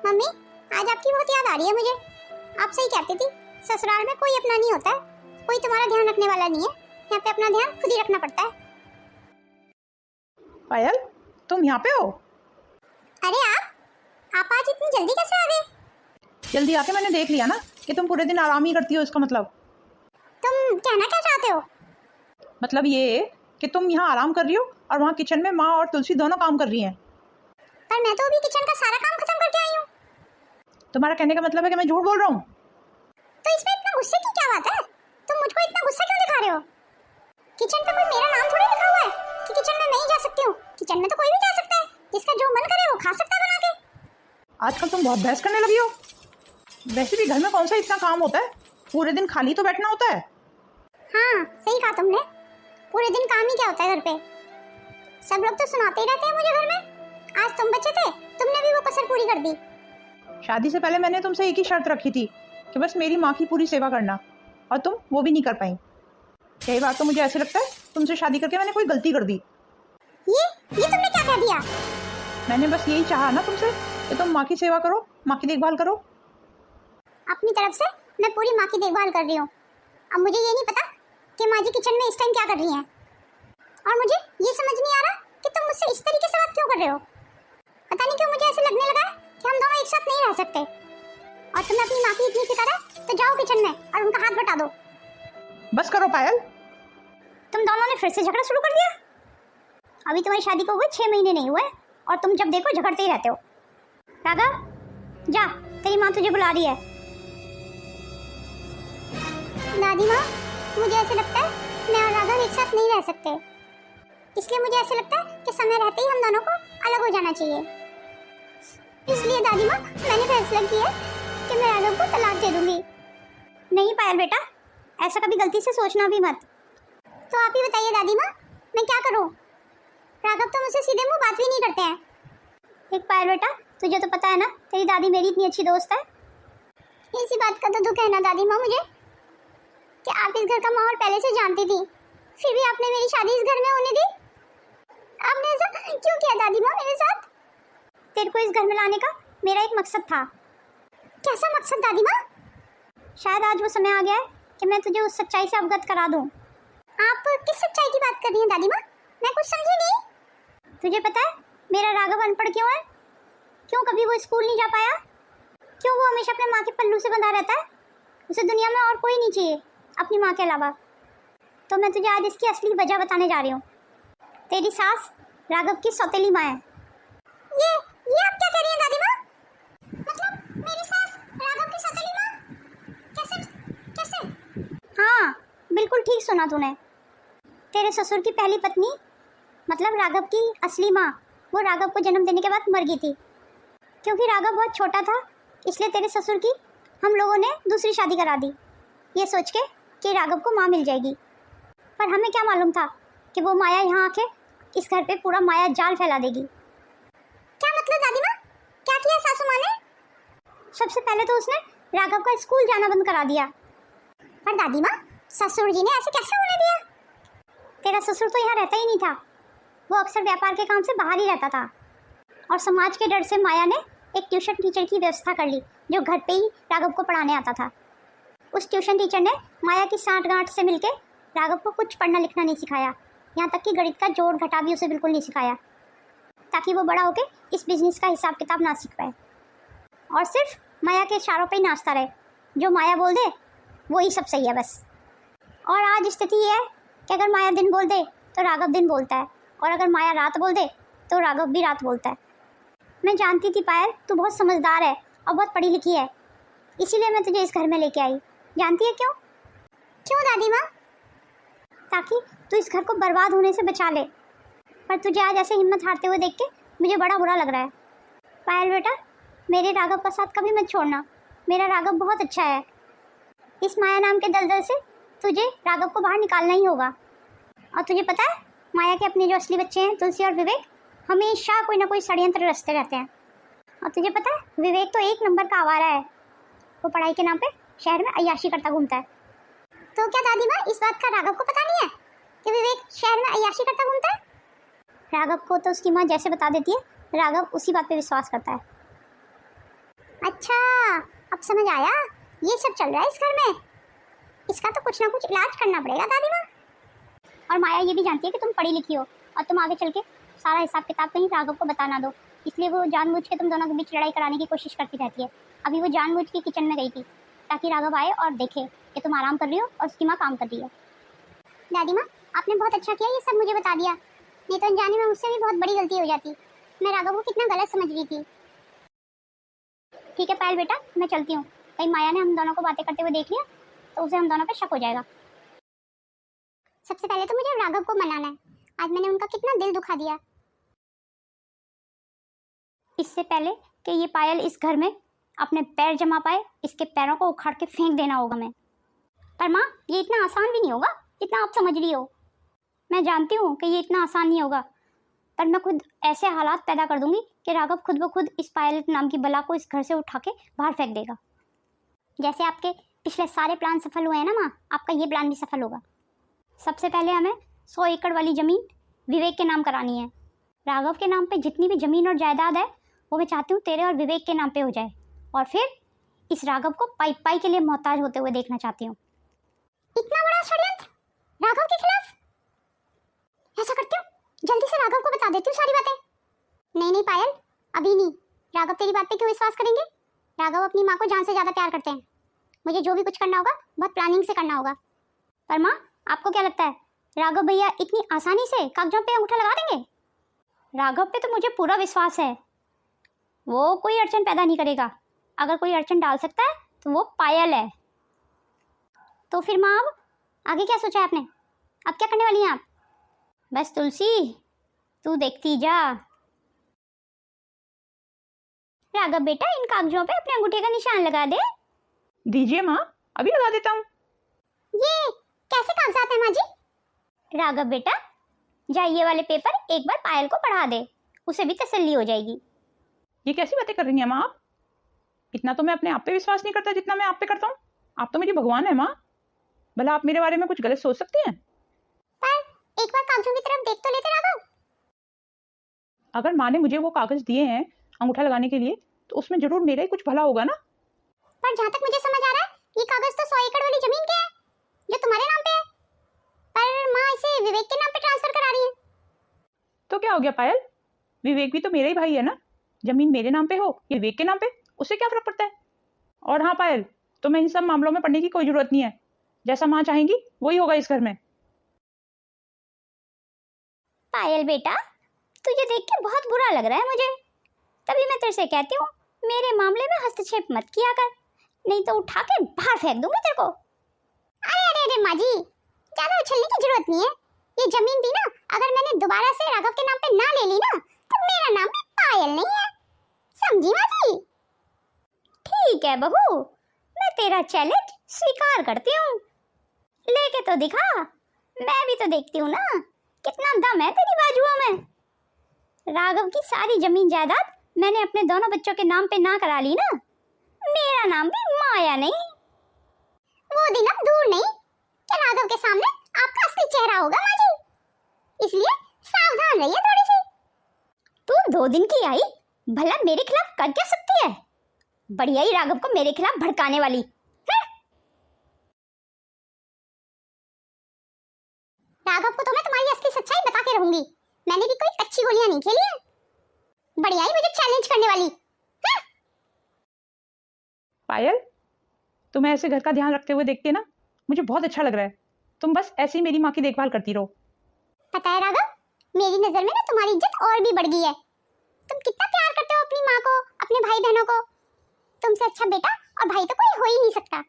Mummy, आज आपकी बहुत याद आ रही है मुझे। आप सही कहती थी, ससुराल में कोई अपना नहीं होता है, कोई तुम्हारा ध्यान रखने वाला नहीं है। यहाँ पे अपना ध्यान खुद ही रखना पड़ता है। पायल, तुम यहाँ पे हो? अरे आप आज इतनी जल्दी कैसे आ गए? जल्दी आके मैंने देख लिया ना कि तुम पूरे दिन आराम ही करती हो। इसका मतलब कहना क्या चाहते हो? मतलब ये है कि तुम यहाँ आराम कर रही हो और वहाँ किचन में माँ और तुलसी दोनों काम कर रही हैं। पर मैं तो अभी किचन का सारा काम खत्म करके आई हूँ। तुम्हारा कहने का मतलब है कि मैं झूठ बोल रहा हूँ? तो इसमें इतना गुस्से की क्या बात है? तुम मुझको इतना गुस्सा क्यों दिखा रहे हो? किचन पे कोई मेरा नाम थोड़ी लिखा हुआ है कि किचन में मैं ही जा सकती हूँ। किचन में तो कोई भी जा सकता है, जिसका जो मन करे वो खा सकता है बना के। आजकल तुम बहुत बहस करने लगी हो। वैसे भी घर में कौन सा इतना काम होता है, पूरे दिन खाली तो बैठना होता है। हाँ, सही कहा तुमने। पूरे दिन काम ही क्या होता है घर पे? सब लोग तो सुनाते ही रहते हैं मुझे घर में। आज तुम बच्चे थे, तुमने भी वो कसर पूरी कर दी। शादी से पहले मैंने तुमसे एक ही शर्त रखी थी कि बस मेरी माँ की पूरी सेवा करना, और तुम वो भी नहीं कर पाई। कई बार तो मुझे ऐसे लगता है तुमसे शादी करके मैंने कोई गलती कर दी। ये तुमने क्या कह दिया? मैंने बस यही चाहा ना तुमसे कि तुम माँ की सेवा करो, माँ की देखभाल करो। अपनी तरफ से मैं पूरी माँ की देखभाल कर रही हूँ। अब मुझे ये नहीं पता कि माँ जी किचन में इस टाइम क्या कर रही हैं, और मुझे ये समझ नहीं आ रहा कि तुम मुझसे इस तरीके से बात क्यों कर रहे हो। पता नहीं क्यों मुझे ऐसे लगने लगा है कि हम दोनों एक साथ नहीं रह सकते। और तुम्हें अपनी माँ की इतनी फिक्र है तो जाओ किचन में और उनका हाथ बटा दो। बस करो पायल। तुम दोनों ने फिर से झगड़ा शुरू कर दिया। अभी तुम्हारी शादी को हुए 6 महीने नहीं हुए और तुम जब देखो झगड़ते ही रहते हो। राघव, जा, तेरी माँ तुझे बुला रही है। दादी माँ, मुझे ऐसे लगता है मैं और राघव एक साथ नहीं रह सकते। इसलिए मुझे ऐसे लगता है कि समय रहते ही हम दोनों को अलग हो जाना चाहिए। इसलिए दादी माँ, मैंने फैसला किया है कि मैं राघव को तलाक दे दूंगी। नहीं पायल बेटा, ऐसा कभी गलती से सोचना भी मत। तो आप ही बताइए दादी माँ, मैं क्या करूँ? राघव तो मुझसे सीधे मुंह बात भी नहीं करते हैं। देख पायल बेटा, तुझे तो पता है ना तेरी दादी मेरी इतनी अच्छी दोस्त है। इसी बात का तो दुख है ना दादी माँ मुझे, कि आप इस घर का माहौल पहले से जानती थी, फिर भी आपने मेरी शादी इस घर में होने दी। आपने ऐसा क्यों किया दादी माँ मेरे साथ? तेरे को इस घर में लाने का मेरा एक मकसद था। कैसा मकसद दादी माँ? शायद आज वो समय आ गया है कि मैं तुझे उस सच्चाई से अवगत करा दूं। आप किस सच्चाई की बात कर रही हैं दादी माँ? मैं कुछ समझी नहीं। तुझे पता है मेरा राघव अनपढ़ क्यों है? क्यों कभी वो स्कूल नहीं जा पाया? क्यों वो हमेशा अपने माँ के पल्लू से बंधा रहता है? उसे दुनिया में और कोई नहीं चाहिए अपनी माँ के अलावा। तो मैं तुझे आज इसकी असली वजह बताने जा रही हूँ। तेरी सास राघव की सौतेली माँ है। ये आप क्या कह रही हैं दादी माँ? मतलब मेरी सास राघव की सौतेली माँ? कैसे? हाँ, बिल्कुल ठीक सुना तूने। तेरे ससुर की पहली पत्नी मतलब राघव की असली माँ, वो राघव को जन्म देने के बाद मर गई थी। क्योंकि राघव बहुत छोटा था, इसलिए तेरे ससुर की हम लोगों ने दूसरी शादी करा दी, ये सोच के कि राघव को माँ मिल जाएगी। पर हमें क्या मालूम था कि वो माया यहाँ आके इस घर पे पूरा माया जाल फैला देगी। क्या मतलब दादी माँ? क्या किया सासू माँ ने? सबसे पहले तो उसने राघव का स्कूल जाना बंद करा दिया। पर दादी माँ, ससुर जी ने ऐसे कैसे होने दिया? तेरा ससुर तो यहाँ रहता ही नहीं था, वो अक्सर व्यापार के काम से बाहर ही रहता था। और समाज के डर से माया ने एक ट्यूशन टीचर की व्यवस्था कर ली जो घर पे ही राघव को पढ़ाने आता था। उस ट्यूशन टीचर ने माया की सांठ-गांठ से मिलके राघव को कुछ पढ़ना लिखना नहीं सिखाया, यहाँ तक कि गणित का जोड़ घटा भी उसे बिल्कुल नहीं सिखाया, ताकि वो बड़ा होके इस बिजनेस का हिसाब किताब ना सीख पाए और सिर्फ माया के इशारों पे ही नाचता रहे। जो माया बोल दे वही सब सही है बस। और आज स्थिति ये है कि अगर माया दिन बोल दे तो राघव दिन बोलता है, और अगर माया रात बोल दे तो राघव भी रात बोलता है। मैं जानती थी पायल, तू बहुत समझदार है और बहुत पढ़ी लिखी है, इसीलिए मैं तुझे इस घर में लेके आई। जानती है क्यों? क्यों दादी माँ? ताकि तू इस घर को बर्बाद होने से बचा ले। पर तुझे आज ऐसे हिम्मत हारते हुए देख के मुझे बड़ा बुरा लग रहा है। पायल बेटा, मेरे राघव का साथ कभी मत छोड़ना। मेरा राघव बहुत अच्छा है। इस माया नाम के दलदल से तुझे राघव को बाहर निकालना ही होगा। और तुझे पता है माया के अपने जो असली बच्चे हैं तुलसी और विवेक, हमेशा कोई ना कोई षड्यंत्र रचते रहते हैं। और तुझे पता है विवेक तो एक नंबर का आवारा है, वो पढ़ाई के नाम पे शहर में अय्याशी करता घूमता है। तो क्या दादी माँ इस बात का राघव को पता नहीं है कि विवेक शहर में अय्याशी करता घूमता है? राघव को तो उसकी माँ जैसे बता देती है, राघव उसी बात पे विश्वास करता है। समझ आया, ये सब चल रहा है इस घर में। इसका तो कुछ ना कुछ इलाज करना पड़ेगा दादी माँ। और माया ये भी जानती है कि तुम पढ़ी लिखी हो और तुम आगे चल के सारा हिसाब किताब कहीं राघव को बताना दो, इसलिए वो जानबूझ के तुम दोनों के बीच लड़ाई कराने की कोशिश करती रहती है। अभी वो जानबूझ के किचन में गई थी ताकि राघव आए और देखे कि तुम आराम कर रही हो और उसकी माँ काम कर रही है। दादी माँ, आपने बहुत अच्छा किया ये सब मुझे बता दिया, नहीं तो अनजाने में मुझसे भी बहुत बड़ी गलती हो जाती। मैं राघव को कितना गलत समझ रही थी। ठीक है पायल बेटा, मैं चलती हूँ। कहीं माया ने हम दोनों को बातें करते हुए देख लिया तो उसे हम दोनों पे शक हो जाएगा। सबसे पहले तो मुझे राघव को मनाना है, आज मैंने उनका कितना दिल दुखा दिया। इससे पहले कि ये पायल इस घर में अपने पैर जमा पाए, इसके पैरों को उखाड़ के फेंक देना होगा मैं। पर माँ, ये इतना आसान भी नहीं होगा जितना आप समझ रही हो। मैं जानती हूँ कि ये इतना आसान नहीं होगा, पर मैं खुद ऐसे हालात पैदा कर दूंगी कि राघव खुद ब खुद इस पायल नाम की बला को इस घर से उठा के बाहर फेंक देगा। जैसे आपके पिछले सारे प्लान सफल हुए हैं ना माँ, आपका ये प्लान भी सफल होगा। सबसे पहले हमें 100 एकड़ वाली ज़मीन विवेक के नाम करानी है। राघव के नाम पे जितनी भी ज़मीन और जायदाद है वो मैं चाहती हूँ तेरे और विवेक के नाम पे हो जाए, और फिर इस राघव को पाई पाई के लिए मोहताज होते हुए देखना चाहती हूँ। इतना बड़ा षड्यंत्र राघव के खिलाफ? ऐसा करती हूँ, जल्दी से राघव को बता देती हूँ सारी बातें। नहीं पायल, अभी नहीं। राघव तेरी बात पे क्यों विश्वास करेंगे? राघव अपनी माँ को जान से ज़्यादा प्यार करते हैं। मुझे जो भी कुछ करना होगा बहुत प्लानिंग से करना होगा। पर माँ, आपको क्या लगता है राघव भैया इतनी आसानी से कागजों पे अंगूठा लगा देंगे? राघव पे तो मुझे पूरा विश्वास है, वो कोई अड़चन पैदा नहीं करेगा। अगर कोई अड़चन डाल सकता है तो वो पायल है। तो फिर माँ, अब आगे क्या सोचा है आपने? अब क्या करने वाली हैं आप? बस तुलसी, तू देखती जा। राघव बेटा, इन कागजों पे अपने अंगूठे का निशान लगा दे। दीजिए माँ, अभी लगा देता हूँ। ये कैसे कागजात हैं माँ जी? राघव बेटा, जा ये वाले पेपर एक बार पायल को पढ़ा दे, उसे भी तसल्ली हो जाएगी। ये कैसी बातें कर रही हैं माँ आप? इतना तो मैं अपने आप पे विश्वास नहीं करता जितना मैं आप पे करता हूँ। आप तो मेरी भगवान है माँ, भला आप मेरे बारे में कुछ गलत सोच सकती हैं? पर एक बार कागजों की तरफ देख तो लेते राघव। अगर माँ ने मुझे वो कागज दिए हैं अंगूठा लगाने के लिए तो उसमें जरूर मेरा ही कुछ भला होगा ना। पर जहाँ तक मुझे समझ आ रहा है ये कागज तो 100 एकड़ वाली जमीन के हैं जो तुम्हारे नाम पे है, पर माँ इसे विवेक के नाम पे ट्रांसफर करा रही है। तो क्या हो गया पायल, विवेक भी तो मेरा ही भाई है ना। जमीन मेरे नाम पे हो या विवेक के नाम पे, उससे क्या फर्क पड़ता है? और हाँ पायल, तुम्हें इन सब मामलों में पढ़ने की कोई जरूरत नहीं है। जैसा माँ चाहेंगी वही होगा इस घर में। पायल बेटा, तुझे देख के बहुत बुरा लग रहा है मुझे, तभी मैं तेरे से कहती हूँ मेरे मामले में हस्तक्षेप मत किया कर, नहीं तो उठा के बाहर फेंक दूंगी तेरे को। अरे माँ जी, ज्यादा उछलने की जरूरत नहीं है। ये जमीन भी ना अगर मैंने दोबारा से राघव के नाम पे ना ले ली ना तो मेरा नाम भी पायल नहीं है, समझी माँ जी? ठीक है बहू, मैं तेरा चैलेंज स्वीकार करती हूँ, लेके तो दिखा, मैं भी तो देखती हूँ ना कितना दम है तेरी बाजुओं में। राघव की सारी जमीन जायदाद मैंने अपने दोनों बच्चों के नाम पे ना करा ली ना, मेरा नाम भी माया नहीं। वो दिन अब दूर नहीं कि राघव के सामने आपका असली चेहरा होगा माँ जी, इसलिए सावधान रहिए थोड़ी सी। तू 2 दिन की आई, भला मेरे खिलाफ कर क्या सकती है? बढ़िया ही राघव को मेरे खिलाफ भड़काने वाली। राघव को तो मैं तुम्हारी असली सच्चाई बता के रहूंगी, मैंने भी कोई कच्ची गोलियां नहीं खेली है। बढ़िया ही मुझे चैलेंज करने वाली। पायल, तुम्हें ऐसे घर का ध्यान रखते हुए देख के ना मुझे बहुत अच्छा लग रहा है। तुम बस ऐसे ही मेरी माँ की देखभाल करती रहो। पता है राघव, मेरी नजर में ना तुम्हारी इज्जत और भी बढ़ गई है। तुम कितना प्यार करते हो अपनी माँ को, अपने भाई बहनों को। तुमसे अच्छा बेटा और भाई तो कोई हो ही नहीं सकता।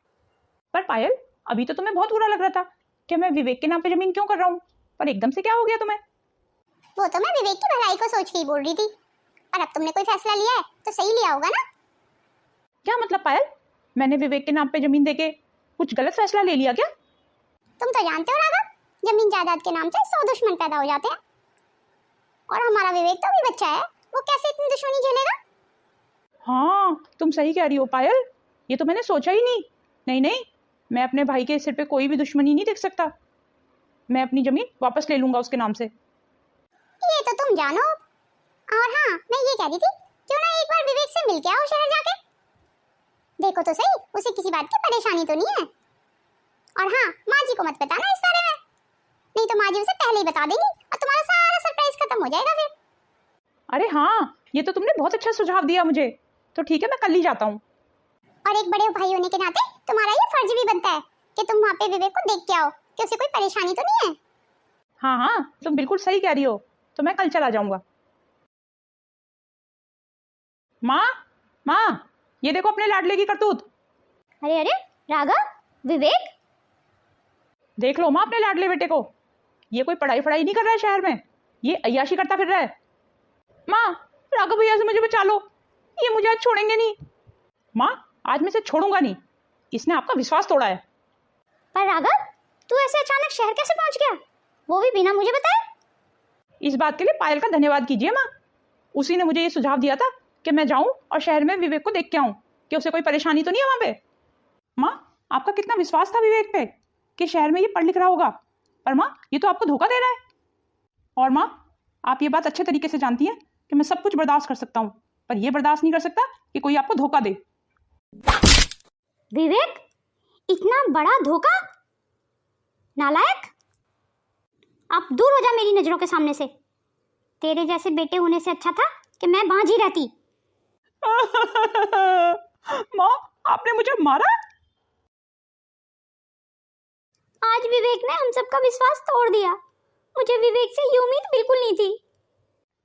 पर पायल, अभी तो तुम्हें बहुत बुरा लग रहा था कि मैं विवेक के नाम पे जमीन क्यों कर रहा हूँ, पर एकदम से क्या हो गया तुम्हें? वो तो मैं विवेक की भलाई को सोच के ही बोल रही थी, पर अब तुमने कोई फैसला लिया है तो सही लिया होगा ना। क्या मतलब पायल, मैंने विवेक के नाम पे जमीन देके कुछ गलत फैसला ले लिया क्या? तुम तो जानते हो राघव, जमीन जायदाद के नाम से 100 दुश्मन पैदा हो जाते हैं, और हमारा विवेक तो अभी बच्चा है, वो कैसे इतनी दुश्मनी झेलेगा? हाँ, तुम सही कह रही हो पायल, ये तो मैंने सोचा ही नहीं। नहीं नहीं, मैं अपने भाई के सिर पे कोई भी दुश्मनी नहीं देख सकता। मैं अपनी जमीन वापस ले लूंगा उसके नाम से। ये तो तुम जानो। और हाँ, मैं ये कह रही थी, क्यों ना एक बार विवेक से मिल के आओ शहर जाके। देखो तो सही, उसे किसी बात की परेशानी तो नहीं है। और हाँ, माँ जी को मत बताना इस बारे में, नहीं तो माँ जी उसे पहले ही बता देंगी और तुम्हारा सारा सरप्राइज खत्म हो जाएगा फिर। अरे हाँ, ये तो तुमने बहुत अच्छा सुझाव दिया मुझे। तो ठीक है, मैं कल ही जाता हूँ। और एक बड़े भाई होने के नाते तुम्हारा ये फर्ज भी बनता है कि तुम वहाँ पे विवेक को देख के आओ कि उसे कोई परेशानी तो नहीं है। हाँ हाँ, तुम बिल्कुल सही कह रही हो। तो मैं कल चला जाऊंगा। माँ, माँ, ये देखो अपने लाडले की करतूत। अरे अरे राघव, विवेक, देख लो माँ अपने लाडले बेटे को। ये कोई पढ़ाई फढ़ाई नहीं कर रहा है शहर में, ये अय्याशी करता फिर रहा है। माँ, राघव भैया से मुझे बचा लो, ये मुझे आज छोड़ेंगे नहीं। माँ, आज मैं इसे छोड़ूंगा नहीं, इसने आपका विश्वास तोड़ा है। पर राघव, तू ऐसे अचानक शहर कैसे पहुंच गया, वो भी बिना मुझे बताए? इस बात के लिए पायल का धन्यवाद कीजिए माँ। उसी ने मुझे ये सुझाव दिया था कि मैं जाऊं और शहर में विवेक को देख के आऊं कि उसे कोई परेशानी तो नहीं है वहां पे। माँ, आपका कितना विश्वास था विवेक पे कि शहर में ये पढ़ लिख रहा होगा, पर माँ ये तो आपको धोखा दे रहा है। और माँ, आप ये बात अच्छे तरीके से जानती हैं कि मैं सब कुछ बर्दाश्त कर सकता हूँ, पर यह बर्दाश्त नहीं कर सकता कि कोई आपको धोखा दे। विवेक, इतना बड़ा धोखा? नालायक, आप दूर हो जा मेरी नजरों के सामने से। तेरे जैसे बेटे होने से अच्छा था कि मैं बांझी रहती। माँ, आपने मुझे मारा? आज विवेक ने हम सबका विश्वास तोड़ दिया। मुझे विवेक से ये उम्मीद बिल्कुल नहीं थी।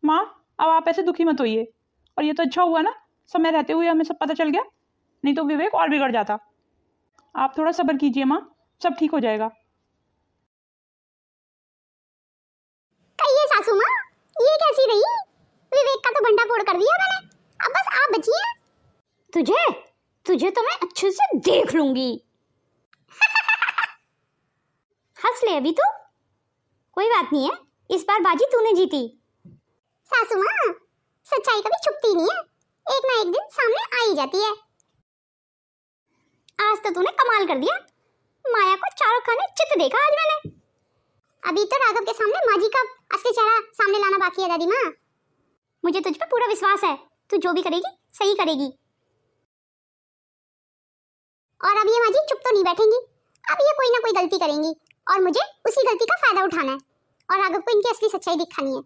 माँ, अब आप ऐसे दुखी मत होइए। और ये तो अच्छा हुआ ना, समय रहते हुए हमें सब पता चल गया, नहीं तो विवेक और बिगड़ जाता। आप थोड़ा सब्र कीजिए माँ, सब ठीक हो जाएगा। कहिए सासू माँ, ये कैसी रही? विवेक का तो भंडा फोड़ कर दिया मैंने, अब बस आप बची हैं। तुझे तो मैं अच्छे से देख लूंगी। हंस ले अभी तो, कोई बात नहीं है, इस बार बाजी तूने जीती। सासू माँ, सच्चाई कभी छुपती नहीं है, एक ना एक दिन सामने आ ही जाती है। आज तो तूने कमाल कर दिया, माया को चारों खाने चित देखा आज मैंने। अभी तो राघव के सामने माँ जी का असली चेहरा सामने लाना बाकी है दादी माँ। मुझे तुझ पे पूरा विश्वास है, तू जो भी करेगी सही करेगी। और अब ये माँ जी चुप तो नहीं बैठेंगी, अब ये कोई ना कोई गलती करेंगी और मुझे उसी गलती का फायदा उठाना है और राघव को इनकी असली सच्चाई दिखानी है।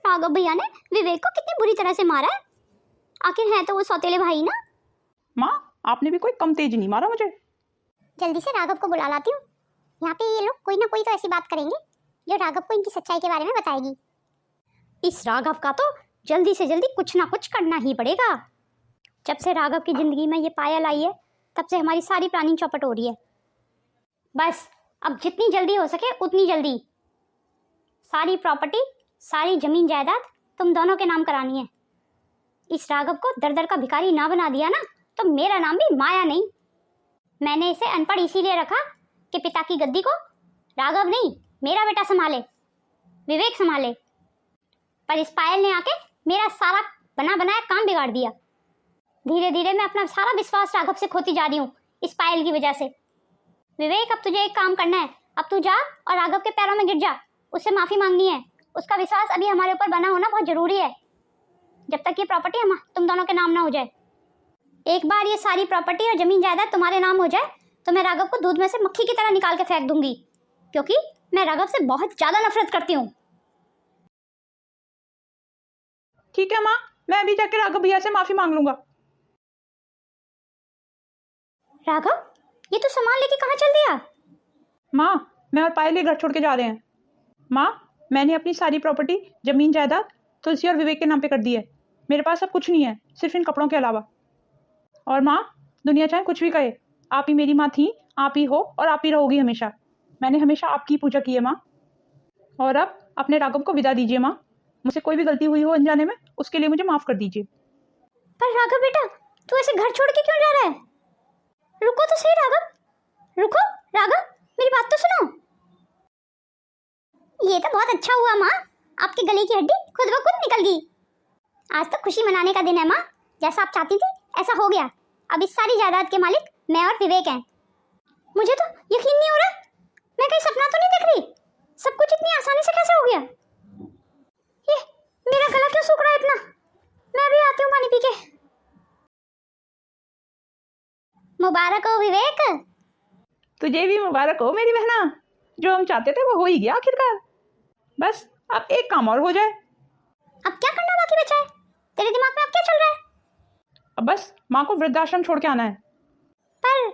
राघव भैया ने विवेक को कितनी बुरी तरह से मारा है, आखिर है तो वो सौतेले भाई ना। माँ, आपने भी कोई कम तेज नहीं मारा मुझे। जल्दी से राघव को बुला लाती हूँ, यहाँ पे ये लोग कोई ना कोई तो ऐसी बात करेंगे जो राघव को इनकी सच्चाई के बारे में बताएगी। इस राघव का तो जल्दी से जल्दी कुछ ना कुछ करना ही पड़ेगा। जब से राघव की जिंदगी में ये पायल आई है, तब से हमारी सारी प्लानिंग चौपट हो रही है। बस अब जितनी जल्दी हो सके उतनी जल्दी सारी प्रॉपर्टी, सारी जमीन जायदाद तुम दोनों के नाम करानी है। इस राघव को दर दर का भिखारी ना बना दिया ना, तो मेरा नाम भी माया नहीं। मैंने इसे अनपढ़ इसीलिए रखा कि पिता की गद्दी को राघव नहीं, मेरा बेटा संभाले, विवेक संभाले। पर इस पायल ने आके मेरा सारा बना बनाया काम बिगाड़ दिया। धीरे धीरे मैं अपना सारा विश्वास राघव से खोती जा रही हूँ इस पायल की वजह से। विवेक, अब तुझे एक काम करना है, अब तू जा और राघव के पैरों में गिर जा, उससे माफी मांगनी है। उसका विश्वास अभी हमारे ऊपर बना होना बहुत जरूरी है, जब तक ये प्रॉपर्टी हम तुम दोनों के नाम ना हो जाए। एक बार ये सारी प्रॉपर्टी और जमीन जायदाद तुम्हारे नाम हो जाए तो मैं राघव को दूध में से मक्खी की तरह निकाल के फेंक दूंगी, क्योंकि मैं राघव से बहुत ज्यादा नफरत करती हूँ। ठीक है माँ, मैं अभी जाकर राघव भैया से माफी मांग लूंगा। राघव, ये तो सामान लेके कहाँ चल दिया? माँ, मैं और पायल ये घर छोड़ के जा रहे हैं। माँ, मैंने अपनी सारी प्रॉपर्टी, जमीन जायदाद तुलसी और विवेक के नाम पे कर दी है। मेरे पास अब कुछ नहीं है, सिर्फ इन कपड़ों के अलावा। और माँ, दुनिया चाहे कुछ भी कहे, आप ही मेरी माँ थी, आप ही हो और आप ही रहोगी हमेशा। मैंने हमेशा आपकी पूजा की है माँ। और अब अपने राघव को विदा दीजिए माँ। मुझसे कोई भी गलती हुई हो अनजाने में, उसके लिए मुझे माफ कर दीजिए। पर राघव बेटा, तू ऐसे घर छोड़ के क्यों जा रहा है? रुको तो सही राघव, रुको। राघव, मेरी बात तो सुनो। ये तो बहुत अच्छा हुआ माँ, आपके गले की हड्डी खुद ब खुद निकल गई। आज तो खुशी मनाने का दिन है माँ, जैसा आप चाहती थी ऐसा हो गया। अब इस सारी जायदाद के मालिक मैं और विवेक हैं। मुझे तो यकीन नहीं हो रहा, मैं कहीं सपना तो नहीं देख रही। सब कुछ इतनी आसानी से कैसे हो गया? ये मेरा गला क्यों सूख रहा है इतना? मैं अभी आती हूँ पानी पी के। मुबारक हो विवेक। तुझे भी मुबारक हो मेरी बहना। जो हम चाहते थे वो हो ही गया आखिरकार। बस अब एक काम और हो जाए। अब क्या करना बाकी बचा है? तेरे दिमाग में अब क्या चल रहा है? अब बस माँ को वृद्धाश्रम छोड़ के आना है। पर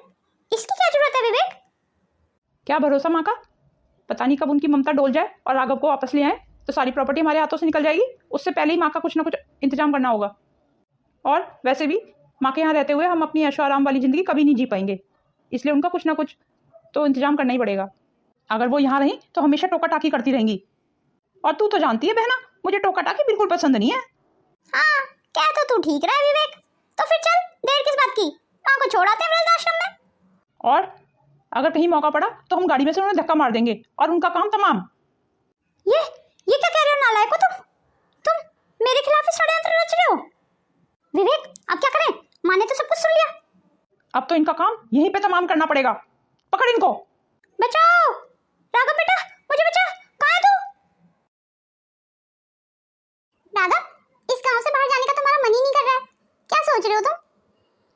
इसकी क्या जरूरत है विवेक? क्या भरोसा माँ का, पता नहीं कब उनकी ममता डोल जाए और राघव को वापस ले आए तो सारी प्रॉपर्टी हमारे हाथों से निकल जाएगी। उससे पहले ही माँ का कुछ ना कुछ इंतजाम करना होगा। और वैसे भी माँ के यहाँ रहते हुए हम अपनी ऐशो आराम वाली ज़िंदगी कभी नहीं जी पाएंगे, इसलिए उनका कुछ ना कुछ तो इंतजाम करना ही पड़ेगा। अगर वो यहाँ रहीं तो हमेशा टोका टाकी करती रहेंगी। और तू तो जानती है बहना, मुझे टोका टाकी बिल्कुल पसंद नहीं है। हाँ, क्या तो तू ठीक रहा है विवेक। तो फिर चल, देर किस बात की, माँ को छोड़ आते हैं वृद्धाश्रम में। और अगर कहीं मौका पड़ा तो हम गाड़ी में से उन्हें धक्का मार देंगे और उनका काम तमाम। ये क्या कह रहे हो नालायक हो तुम मेरे खिलाफ ही षड्यंत्र रच रहे हो। विवेक, अब क्या करें? माँ ने तो सब कुछ सुन लिया। अब तो इनका काम यहीं पे तमाम करना पड़ेगा। पकड़ इनको। बचाओ राघव बेटा, मुझे बचा। कहाँ है तू? राघव, इस गांव से बाहर जाने का तुम्हारा मन ही नहीं कर रहा है। क्या सोच रहे हो तुम?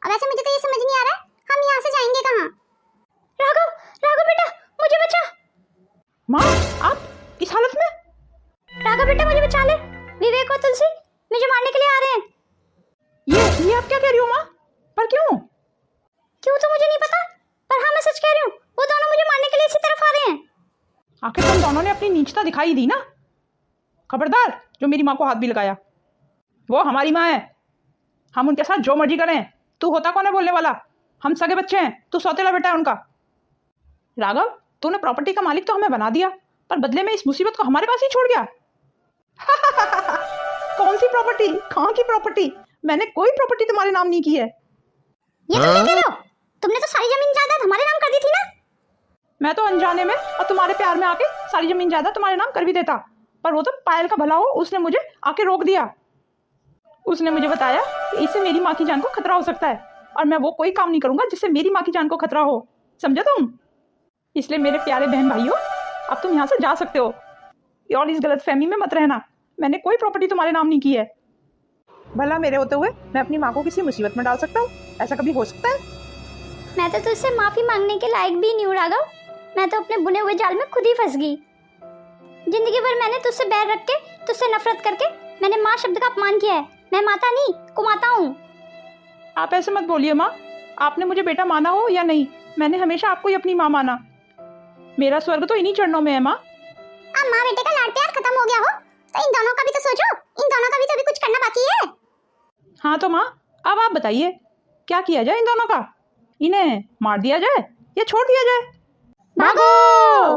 अब ऐसे मुझे तो ये समझ नहीं आ रहा है, हम यहाँ से जाएंगे कहाँ? राघव बेटा, मुझे बचा। माँ, आप इस हालत में? राघव बेटा, मुझे बचा ले। विवेक और तुलसी मुझे मारने के लिए आ रहे हैं। ये आप क्या कह रही हो माँ? पर क्यों? क्यों तो मुझे नहीं पता, पर हाँ मैं सच कह रही हूँ, वो दोनों मुझे मारने के लिए इसी तरफ आ रहे हैं। आखिर तुम दोनों ने अपनी नीचता दिखाई दी ना। खबरदार जो मेरी माँ को हाथ भी लगाया। वो हमारी माँ है, हम उनके साथ जो मर्जी करें। तू होता कौन है बोलने वाला? हम सगे बच्चे हैं, तू सौतेला बेटा है उनका। राघव, तूने प्रॉपर्टी का मालिक तो हमें बना दिया, पर बदले में इस मुसीबत को हमारे पास ही छोड़ गया। कौन सी प्रॉपर्टी? कहाँ की प्रॉपर्टी? मैंने कोई प्रॉपर्टी तुम्हारे नाम नहीं की है। ये तुम क्या कह रहे हो? तुमने तो सारी जमीन जायदाद हमारे नाम कर दी थी ना। मैं तो अनजाने में और तुम्हारे प्यार में आके सारी जमीन जायदाद तुम्हारे नाम कर भी देता, पर वो तो पायल का भला हो, उसने मुझे आके रोक दिया। उसने मुझे बताया कि इससे मेरी माँ की जान को खतरा हो सकता है, और मैं वो कोई काम नहीं करूंगा जिससे मेरी माँ की जान को खतरा हो। समझे तुम? इसलिए मेरे प्यारे बहन भाइयों, अब तुम यहाँ से जा सकते हो और इस गलत फहमी में मत रहना। मैंने कोई प्रॉपर्टी तुम्हारे नाम नहीं की है। भला मेरे होते हुए मैं अपनी माँ को किसी मुसीबत में डाल सकता हूँ? ऐसा कभी हो सकता है? मैं तो तुझसे माफी मांगने के लायक भी नहीं हूँ राघव। मैं तो अपने बुने हुए जाल में खुद ही फंस गई। जिंदगी भर मैंने तुझसे बैर रख के, तुझसे नफरत करके मैंने माँ शब्द का अपमान किया है। मैं माता नहीं, कुमाता हूँ। आप ऐसे मत बोलिए माँ। आपने मुझे बेटा माना हो या नहीं, मैंने हमेशा आपको ही अपनी माँ माना। मेरा स्वर्ग तो इन्हीं चरणों में है माँ। अब माँ बेटे का लाड प्यार खत्म हो गया हो तो इन दोनों का भी तो सोचो। इन दोनों का भी तो अभी कुछ करना बाकी है। हाँ तो माँ, अब आप बताइए क्या किया जाए इन दोनों का? इन्हें मार दिया जाए या छोड़ दिया जाए? भागो!